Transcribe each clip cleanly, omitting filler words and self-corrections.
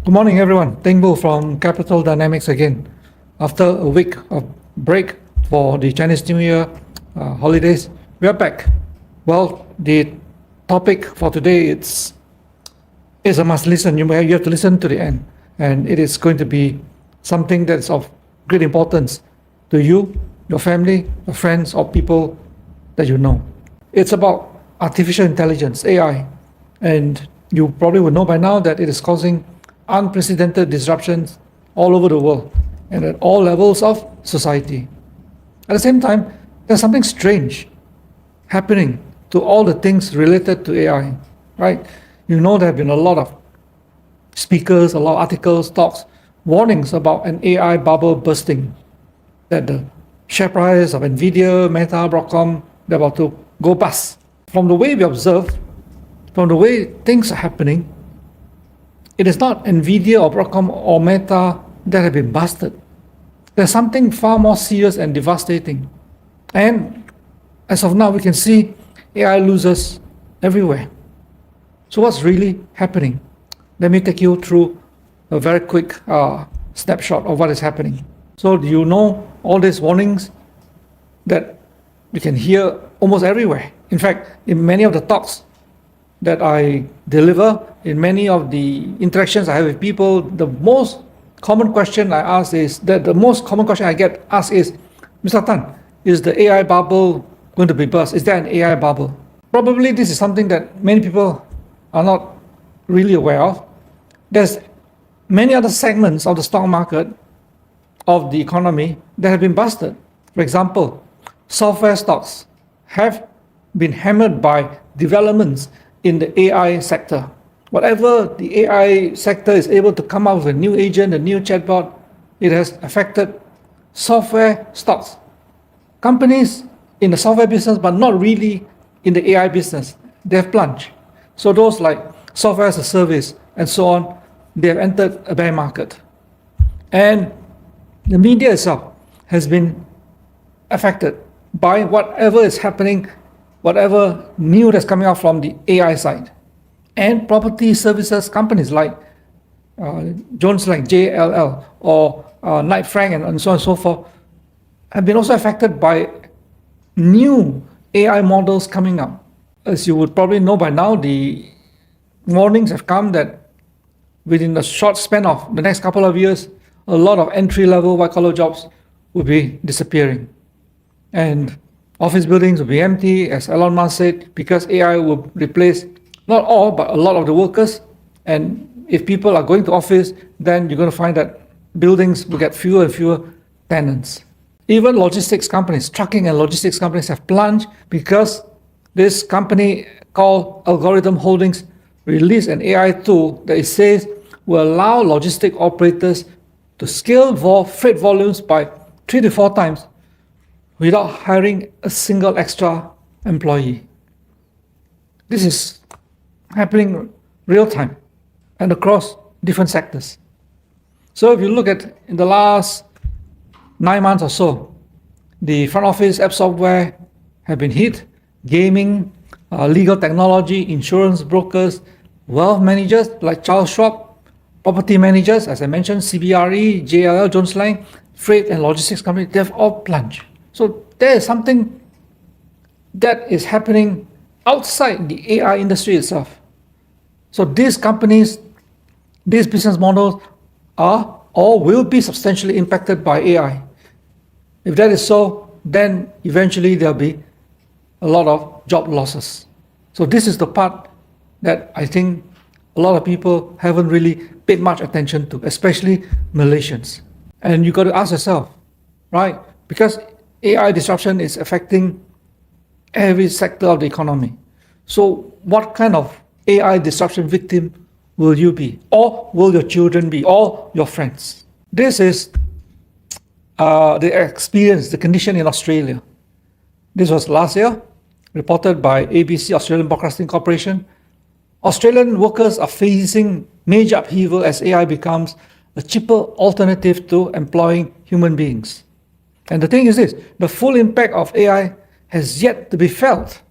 Good morning, everyone. Teng Bo from Capital Dynamics again. After a week of break for the Chinese New Year holidays, we are back. Well, the topic for today is a must listen. You have to listen to the end, and it is going to be something that's of great importance to you, your family, your friends, or people that you know. It's about artificial intelligence, AI, and you probably would know by now that it is causing unprecedented disruptions all over the world and at all levels of society. At the same time, there's something strange happening to all the things related to AI, right? You know, there have been a lot of speakers, a lot of articles, talks, warnings about an AI bubble bursting, that the share price of Nvidia, Meta, Broadcom, they're about to go bust. From the way we observe, from the way things are happening, it is not Nvidia or Broadcom or Meta that have been busted. There's something far more serious and devastating. And as of now, we can see AI losers everywhere. So what's really happening? Let me take you through a very quick snapshot of what is happening. So do you know all these warnings that you can hear almost everywhere? In fact, in many of the talks that I deliver, in many of the interactions I have with people, the most common question I get asked is, Mr. Tan, is the AI bubble going to be burst? Is there an AI bubble? Probably this is something that many people are not really aware of. There's many other segments of the stock market, of the economy, that have been busted. For example, software stocks have been hammered by developments in the AI sector. Whatever the AI sector is able to come up with a new agent, a new chatbot, it has affected software stocks. Companies in the software business, but not really in the AI business, they have plunged. So those like software as a service and so on, they have entered a bear market. And the media itself has been affected by whatever is happening, whatever new that's coming out from the AI side. And property services companies like Jones, like JLL, or Knight Frank, and so on and so forth, have been also affected by new AI models coming up. As you would probably know by now, the warnings have come that within a short span of the next couple of years, a lot of entry-level white-collar jobs will be disappearing. And office buildings will be empty, as Elon Musk said, because AI will replace not all, but a lot of the workers. And if people are going to office, then you're going to find that buildings will get fewer and fewer tenants. Even logistics companies, trucking and logistics companies have plunged because this company called Algorithm Holdings released an AI tool that it says will allow logistic operators to scale freight volumes by 3 to 4 times without hiring a single extra employee. This is happening real time and across different sectors. So if you look at in the last 9 months or so, the front office app software have been hit, gaming, legal technology, insurance brokers, wealth managers like Charles Schwab, property managers, as I mentioned, CBRE, JLL, Jones Lang, freight and logistics companies, they've all plunged. So there is something that is happening outside the AI industry itself. So these companies, these business models are or will be substantially impacted by AI. If that is so, then eventually there'll be a lot of job losses. So this is the part that I think a lot of people haven't really paid much attention to, especially Malaysians. And you got to ask yourself, right? Because AI disruption is affecting every sector of the economy. So what kind of AI disruption victim will you be? Or will your children be? Or your friends? This is the experience, the condition in Australia. This was last year, reported by ABC, Australian Broadcasting Corporation. Australian workers are facing major upheaval as AI becomes a cheaper alternative to employing human beings. And the thing is this, the full impact of AI has yet to be felt.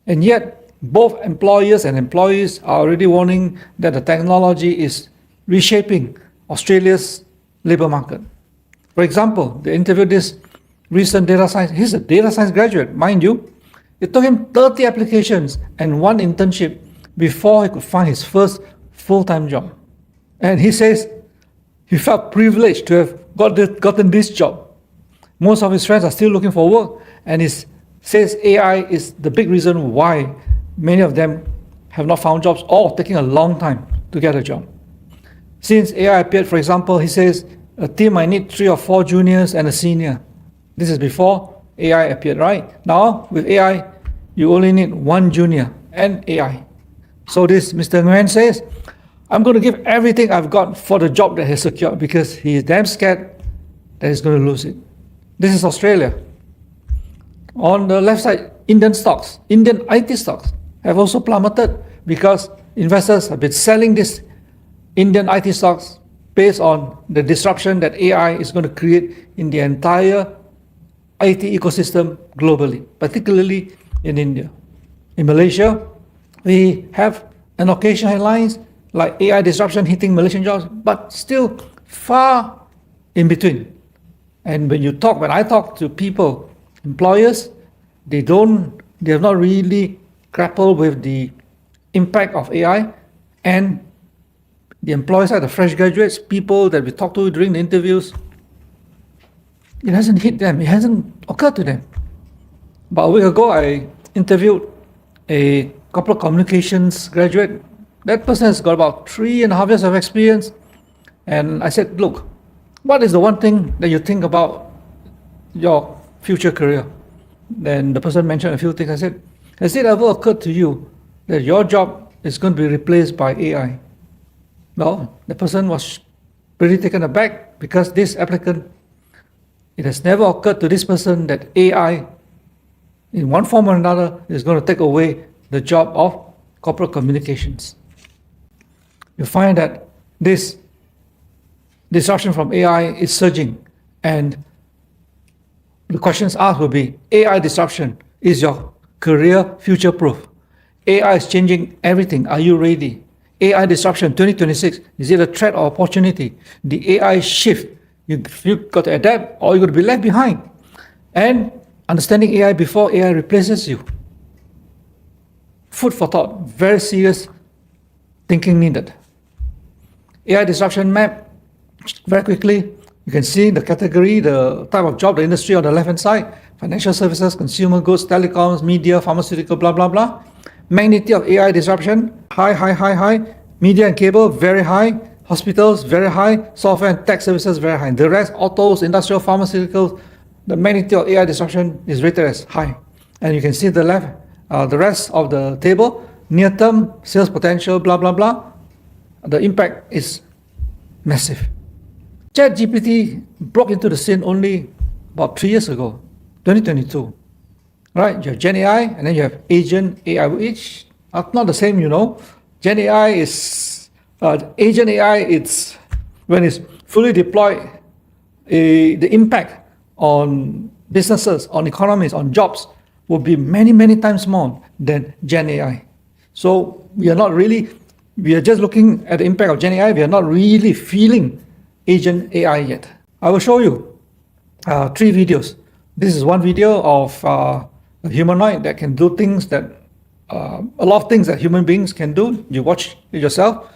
And yet, both employers and employees are already warning that the technology is reshaping Australia's labour market. For example, they interviewed this recent data science. He's a data science graduate, mind you. It took him 30 applications and one internship before he could find his first full-time job. And he says he felt privileged to have gotten this job. Most of his friends are still looking for work, and he says AI is the big reason why many of them have not found jobs or taking a long time to get a job. Since AI appeared, for example, he says a team might need 3 or 4 juniors and a senior. This is before AI appeared, right? Now, with AI, you only need 1 junior and AI. So this Mr. Nguyen says, I'm going to give everything I've got for the job that he's secured because he is damn scared that he's going to lose it. This is Australia. On the left side, Indian stocks, Indian IT stocks have also plummeted because investors have been selling these Indian IT stocks based on the disruption that AI is going to create in the entire IT ecosystem globally, particularly in India. In Malaysia, we have an occasional headlines like AI disruption hitting Malaysian jobs, but still far in between. And when I talk to people, employers, they have not really grappled with the impact of AI, and the employers are the fresh graduates, people that we talk to during the interviews. It hasn't hit them, it hasn't occurred to them. About a week ago, I interviewed a corporate communications graduate. That person has got about 3.5 years of experience. And I said, look, what is the one thing that you think about your future career? Then the person mentioned a few things. I said, has it ever occurred to you that your job is going to be replaced by AI? Well, the person was pretty taken aback because this applicant, it has never occurred to this person that AI, in one form or another, is going to take away the job of corporate communications. You find that this disruption from AI is surging, and the questions asked will be, AI disruption, is your career future-proof? AI is changing everything. Are you ready? AI disruption 2026, is it a threat or opportunity? The AI shift, you've got to adapt or you're going to be left behind. And understanding AI before AI replaces you. Food for thought, very serious thinking needed. AI disruption map, very quickly, you can see the category, the type of job, the industry on the left-hand side, financial services, consumer goods, telecoms, media, pharmaceutical, blah, blah, blah. Magnitude of AI disruption, high. Media and cable, very high. Hospitals, very high. Software and tech services, very high. The rest, autos, industrial, pharmaceuticals, the magnitude of AI disruption is rated as high. And you can see the left, the rest of the table, near-term sales potential, blah, blah, blah. The impact is massive. ChatGPT broke into the scene only about 3 years ago, 2022. Right, you have Gen AI and then you have Agent AI, which are not the same, you know. Gen AI is, Agent AI, it's when it's fully deployed, the impact on businesses, on economies, on jobs will be many, many times more than Gen AI. So we are just looking at the impact of Gen AI, we are not really feeling Agent AI yet. I will show you 3 videos. This is one video of a humanoid that can do things that, a lot of things that human beings can do. You watch it yourself.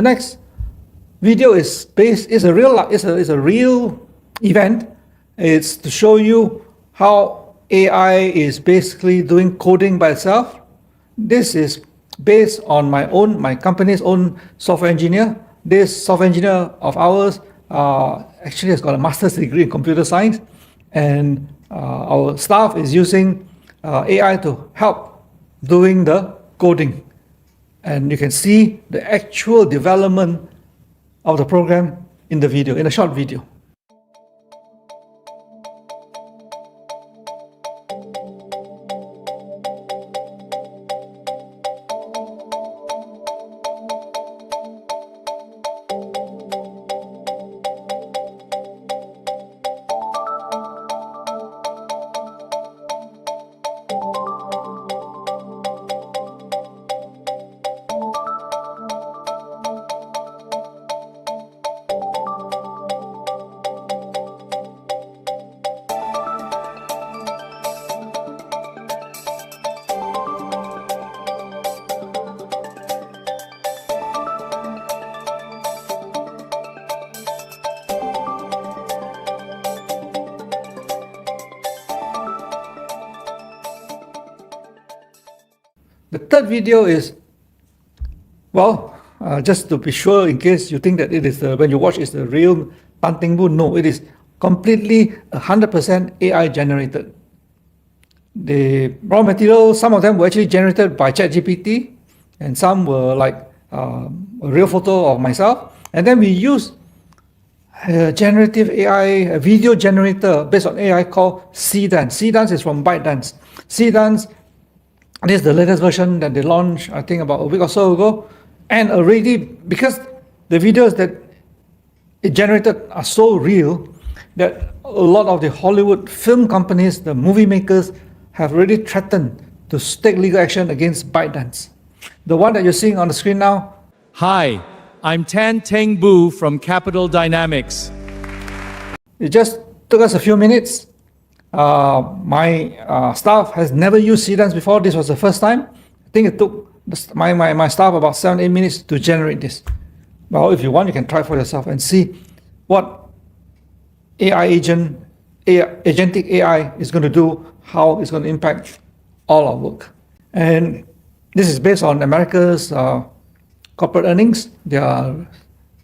The next video is a real event. It's to show you how AI is basically doing coding by itself. This is based on my company's own software engineer. This software engineer of ours actually has got a master's degree in computer science, and our staff is using AI to help doing the coding. And you can see the actual development of the program in the video, in a short video. The third video is, just to be sure, in case you think that it is when you watch it's the real Tan Teng Boon. No, it is completely 100% AI generated. The raw material, some of them were actually generated by ChatGPT, and some were like a real photo of myself. And then we use a generative AI, a video generator based on AI called CDance. CDance is from ByteDance. CDance, this is the latest version that they launched, I think about a week or so ago. And already, because the videos that it generated are so real, that a lot of the Hollywood film companies, the movie makers, have already threatened to take legal action against ByteDance. The one that you're seeing on the screen now. Hi, I'm Tan Teng Boo from Capital Dynamics. It just took us a few minutes. My staff has never used CDance before. This was the first time. I think it took my staff about 7-8 minutes to generate this. Well, if you want, you can try for yourself and see what agentic AI is going to do, how it's going to impact all our work. And this is based on America's corporate earnings. They are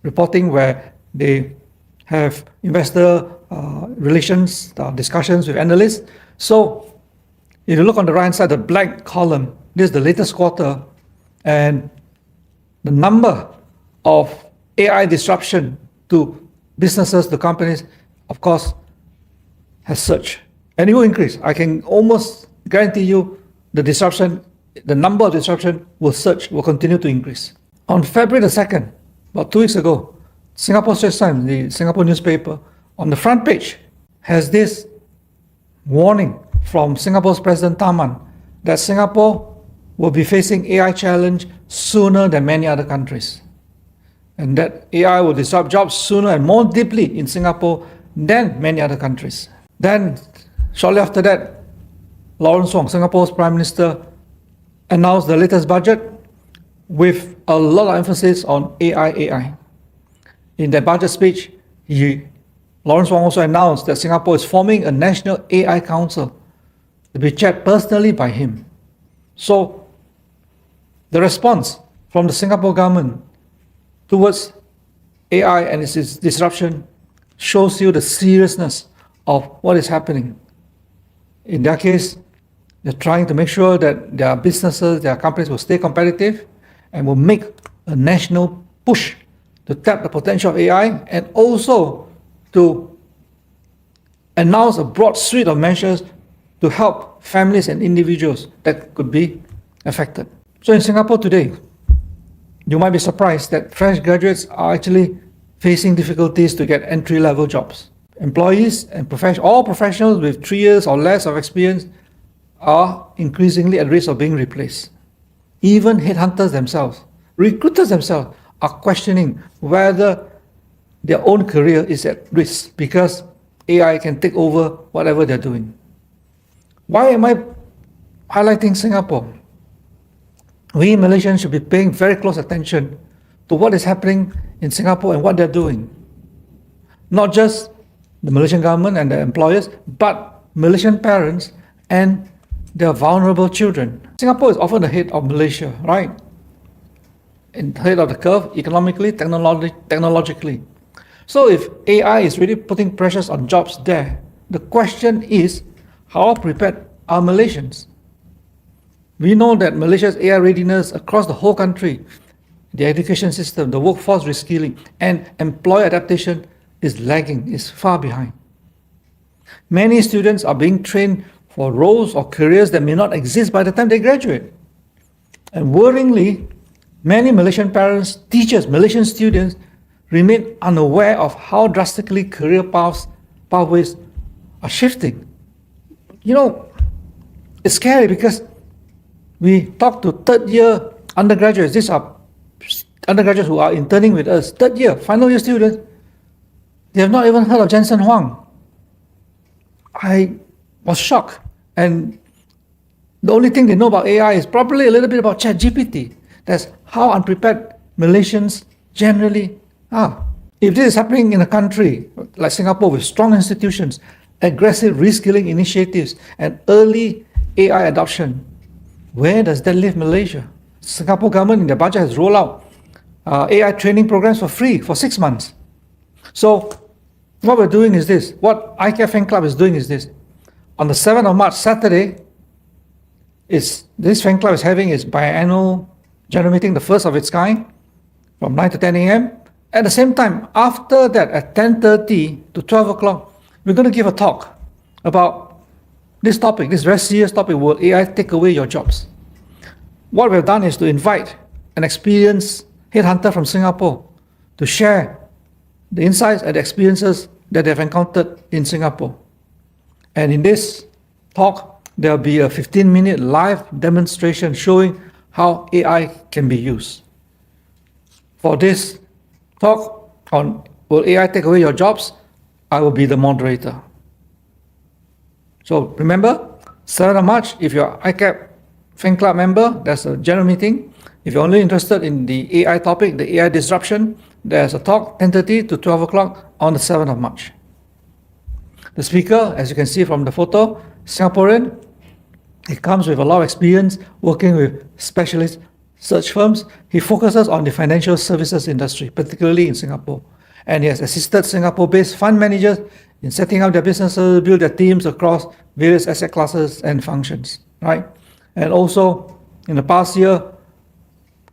reporting where they have investor relations, discussions with analysts. So if you look on the right side, the black column, this is the latest quarter, and the number of AI disruption to businesses, to companies, of course, has surged. And it will increase. I can almost guarantee you the number of disruption will surge, will continue to increase. On February the 2nd, about 2 weeks ago, Singapore Straits Times, the Singapore newspaper, on the front page has this warning from Singapore's President Tharman that Singapore will be facing AI challenge sooner than many other countries, and that AI will disrupt jobs sooner and more deeply in Singapore than many other countries. Then, shortly after that, Lawrence Wong, Singapore's Prime Minister, announced the latest budget with a lot of emphasis on AI. In that budget speech, Lawrence Wong also announced that Singapore is forming a National AI Council to be chaired personally by him. So, the response from the Singapore government towards AI and its disruption shows you the seriousness of what is happening. In their case, they're trying to make sure that their businesses, their companies will stay competitive and will make a national push to tap the potential of AI, and also to announce a broad suite of measures to help families and individuals that could be affected. So in Singapore today, you might be surprised that fresh graduates are actually facing difficulties to get entry-level jobs. Employees and all professionals with 3 years or less of experience are increasingly at risk of being replaced. Even headhunters themselves, recruiters themselves, are questioning whether their own career is at risk because AI can take over whatever they're doing. Why am I highlighting Singapore? We Malaysians should be paying very close attention to what is happening in Singapore and what they're doing. Not just the Malaysian government and their employers, but Malaysian parents and their vulnerable children. Singapore is often ahead of Malaysia, right? Ahead of the curve, economically, technologically. So if AI is really putting pressures on jobs there, the question is, how prepared are Malaysians? We know that Malaysia's AI readiness across the whole country, the education system, the workforce reskilling, and employer adaptation is lagging, is far behind. Many students are being trained for roles or careers that may not exist by the time they graduate. And worryingly, many Malaysian parents, teachers, Malaysian students remain unaware of how drastically career pathways are shifting. You know, it's scary because we talk to third-year undergraduates. These are undergraduates who are interning with us. Third-year, final-year students. They have not even heard of Jensen Huang. I was shocked. And the only thing they know about AI is probably a little bit about ChatGPT. That's how unprepared Malaysians generally are. If this is happening in a country like Singapore with strong institutions, aggressive reskilling initiatives, and early AI adoption, where does that leave Malaysia? Singapore government in their budget has rolled out AI training programs for free for 6 months. So what we're doing is this. What ICAP Fan Club is doing is this. On the 7th of March, Saturday, this fan club is having its biannual general meeting, the first of its kind, from 9 to 10 a.m. At the same time, after that, at 10:30 to 12 o'clock, we're going to give a talk about this topic, this very serious topic, will AI take away your jobs? What we've done is to invite an experienced headhunter from Singapore to share the insights and experiences that they've encountered in Singapore. And in this talk, there'll be a 15-minute live demonstration showing how AI can be used. For this talk on will AI take away your jobs, I will be the moderator. So remember, 7th of March, if you're ICAP Fan Club member, there's a general meeting. If you're only interested in the AI topic, the AI disruption, there's a talk 10:30 to 12 o'clock on the 7th of March. The speaker, as you can see from the photo, Singaporean. He comes with a lot of experience working with specialist search firms. He focuses on the financial services industry, particularly in Singapore. And he has assisted Singapore-based fund managers in setting up their businesses, build their teams across various asset classes and functions, right? And also, in the past year,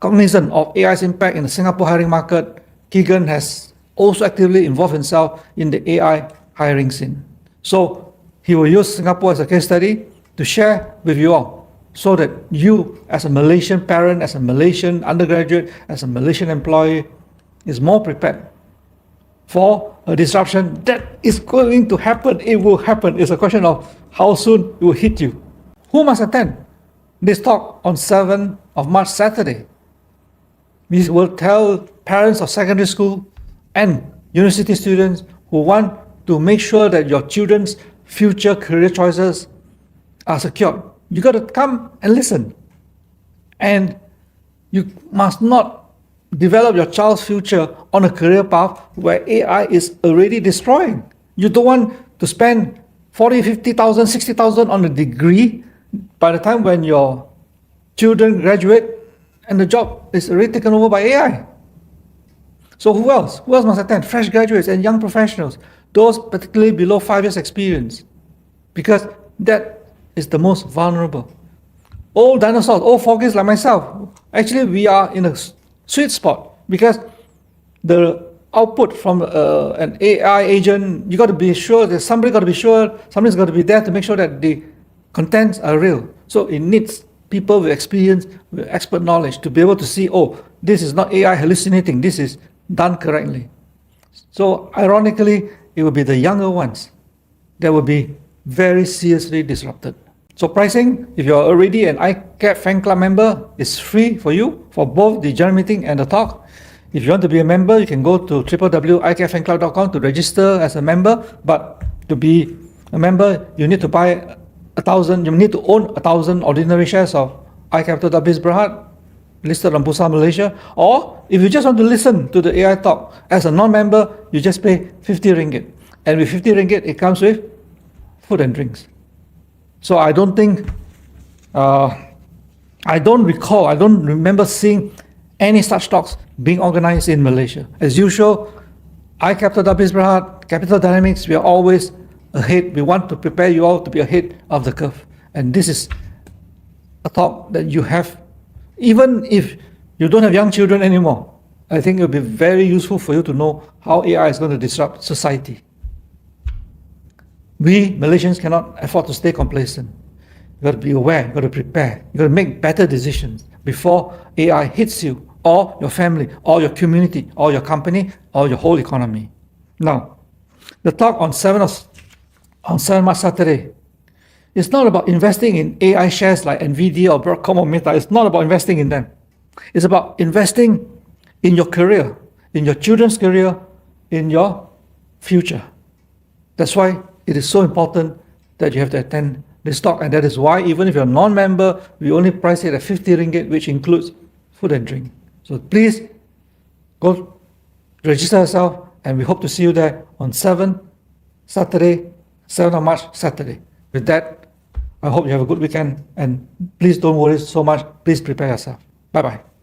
cognizant of AI's impact in the Singapore hiring market, Keegan has also actively involved himself in the AI hiring scene. So he will use Singapore as a case study to share with you all, so that you, as a Malaysian parent, as a Malaysian undergraduate, as a Malaysian employee, is more prepared for a disruption that is going to happen. It will happen. It's a question of how soon it will hit you. Who must attend this talk on 7th of March, Saturday? We will tell parents of secondary school and university students who want to make sure that your children's future career choices are secured. You got to come and listen. And you must not develop your child's future on a career path where AI is already destroying. You don't want to spend 40, 50,000, 60,000 on a degree by the time when your children graduate and the job is already taken over by AI. So who else? Who else must attend? Fresh graduates and young professionals, those particularly below 5 years experience, because that is the most vulnerable. Old dinosaurs, old fogies like myself, actually we are in a sweet spot because the output from an AI agent, you got to be sure that somebody's got to be there to make sure that the contents are real. So it needs people with experience, with expert knowledge to be able to see, oh, this is not AI hallucinating, this is done correctly. So ironically, it will be the younger ones that will be very seriously disrupted. So pricing, if you're already an ICAP Fan Club member, is free for you for both the general meeting and the talk. If you want to be a member, you can go to www.icapfanclub.com to register as a member. But to be a member, you need to own 1,000 ordinary shares of iCapital.biz Berhad. listed on Bursa Malaysia. Or if you just want to listen to the AI talk as a non-member, you just pay 50 ringgit. And with 50 ringgit, it comes with food and drinks. So I don't think, I don't remember seeing any such talks being organized in Malaysia. As usual, Capital Dynamics, we are always ahead. We want to prepare you all to be ahead of the curve. And this is a talk that you have, even if you don't have young children anymore, I think it will be very useful for you to know how AI is going to disrupt society. We Malaysians cannot afford to stay complacent. You've got to be aware, you've got to prepare, you've got to make better decisions before AI hits you, or your family, or your community, or your company, or your whole economy. Now, the talk on 7 March, Saturday, it's not about investing in AI shares like Nvidia or Broadcom or Meta. It's not about investing in them. It's about investing in your career, in your children's career, in your future. That's why it is so important that you have to attend this talk, and that is why even if you're a non-member, we only price it at 50 ringgit, which includes food and drink. So please go register yourself, and we hope to see you there on 7 March, Saturday. With that, I hope you have a good weekend, and please don't worry so much. Please prepare yourself. Bye-bye.